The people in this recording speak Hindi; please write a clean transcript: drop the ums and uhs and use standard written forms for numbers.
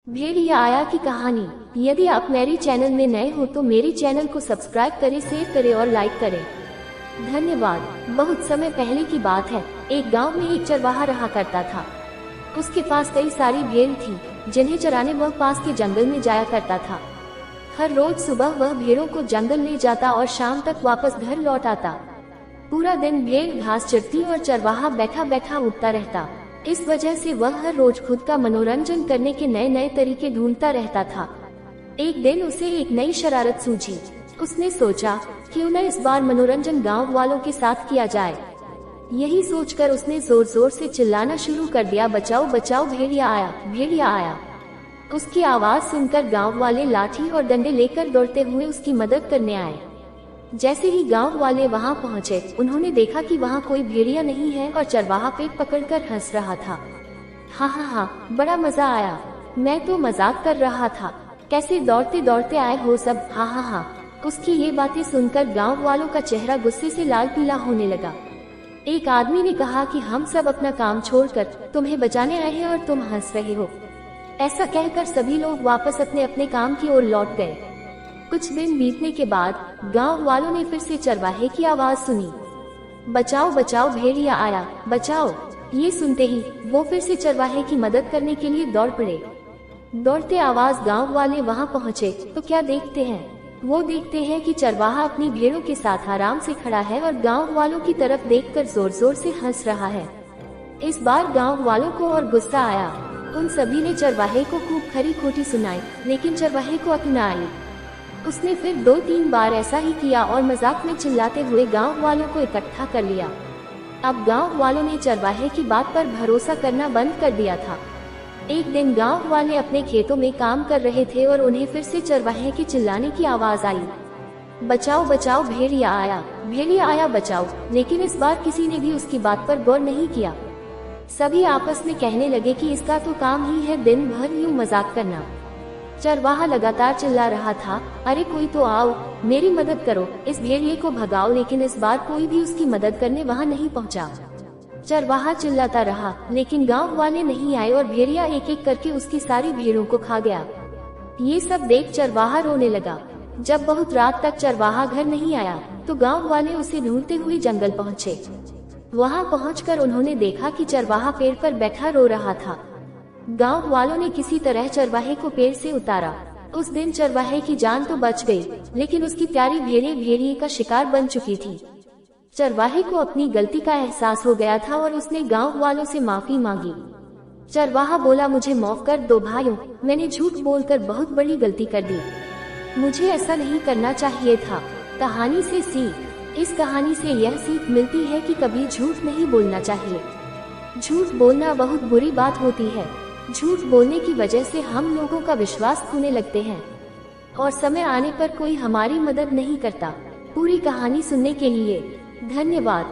भेड़िया आया की कहानी। यदि आप मेरे चैनल में नए हो तो मेरे चैनल को सब्सक्राइब करें, शेयर करें और लाइक करें। धन्यवाद। बहुत समय पहले की बात है। एक गांव में एक चरवाहा रहा करता था। उसके पास कई सारी भेड़ थी जिन्हें चराने वह पास के जंगल में जाया करता था। हर रोज सुबह वह भेड़ों को जंगल ले जाता और शाम तक वापस घर लौट आता। पूरा दिन भेड़ घास चरती और चरवाहा बैठा बैठा उठता रहता। इस वजह से वह हर रोज खुद का मनोरंजन करने के नए नए तरीके ढूंढता रहता था। एक दिन उसे एक नई शरारत सूझी। उसने सोचा क्यों न इस बार मनोरंजन गांव वालों के साथ किया जाए। यही सोचकर उसने जोर जोर से चिल्लाना शुरू कर दिया, बचाओ बचाओ, भेड़िया आया, भेड़िया आया। उसकी आवाज सुनकर गांव वाले लाठी और डंडे लेकर दौड़ते हुए उसकी मदद करने आए। जैसे ही गांव वाले वहां पहुंचे, उन्होंने देखा कि वहां कोई भेड़िया नहीं है और चरवाहा पेट पकड़कर हंस रहा था। हाँ, बड़ा मजा आया। मैं तो मजाक कर रहा था। कैसे दौड़ते दौड़ते आए हो सब। हाँ। उसकी ये बातें सुनकर गांव वालों का चेहरा गुस्से से लाल पीला होने लगा। एक आदमी ने कहा कि हम सब अपना काम छोड़कर तुम्हें बचाने आए हैं और तुम हंस रहे हो। ऐसा कहकर सभी लोग वापस अपने अपने काम की ओर लौट गए। कुछ दिन बीतने के बाद गांव वालों ने फिर से चरवाहे की आवाज सुनी, बचाओ बचाओ, भेड़िया आया, बचाओ। ये सुनते ही वो फिर से चरवाहे की मदद करने के लिए दौड़ पड़े। दौड़ते आवाज गांव वाले वहां पहुंचे तो क्या देखते हैं? वो देखते हैं कि चरवाहा अपनी भेड़ों के साथ आराम से खड़ा है और गांव वालों की तरफ देखकर जोर जोर से हंस रहा है। इस बार गांव वालों को और गुस्सा आया। उन सभी ने चरवाहे को खूब खरी खोटी सुनाई, लेकिन चरवाहे को अक्ल न आई। उसने फिर 2-3 बार ऐसा ही किया और मजाक में चिल्लाते हुए गांव वालों को इकट्ठा कर लिया। अब गांव वालों ने चरवाहे की बात पर भरोसा करना बंद कर दिया था। एक दिन गांव वाले अपने खेतों में काम कर रहे थे और उन्हें फिर से चरवाहे के चिल्लाने की आवाज आई, बचाओ बचाओ, भेड़िया आया, बचाओ। लेकिन इस बार किसी ने भी उसकी बात पर गौर नहीं किया। सभी आपस में कहने लगे कि इसका तो काम ही है दिन भर यूं मजाक करना। चरवाहा लगातार चिल्ला रहा था, अरे कोई तो आओ, मेरी मदद करो, इस भेड़िए को भगाओ। लेकिन इस बार कोई भी उसकी मदद करने वहां नहीं पहुंचा। चरवाहा चिल्लाता रहा, लेकिन गांव वाले नहीं आए और भेड़िया एक एक करके उसकी सारी भेड़ों को खा गया। ये सब देख चरवाहा रोने लगा। जब बहुत रात तक चरवाहा घर नहीं आया तो गांव वाले उसे ढूंढते हुए जंगल पहुंचे। वहां पहुंचकर उन्होंने देखा कि चरवाहा पेड़ पर बैठा रो रहा था। गांव वालों ने किसी तरह चरवाहे को पेड़ से उतारा। उस दिन चरवाहे की जान तो बच गई, लेकिन उसकी प्यारी भेड़िए का शिकार बन चुकी थी। चरवाहे को अपनी गलती का एहसास हो गया था और उसने गांव वालों से माफी मांगी। चरवाहा बोला, मुझे माफ कर दो भाइयों, मैंने झूठ बोलकर बहुत बड़ी गलती कर दी। मुझे ऐसा नहीं करना चाहिए था। कहानी से सीख। इस कहानी से यह सीख मिलती है कि कभी झूठ नहीं बोलना चाहिए। झूठ बोलना बहुत बुरी बात होती है। झूठ बोलने की वजह से हम लोगों का विश्वास खोने लगते हैं और समय आने पर कोई हमारी मदद नहीं करता। पूरी कहानी सुनने के लिए धन्यवाद।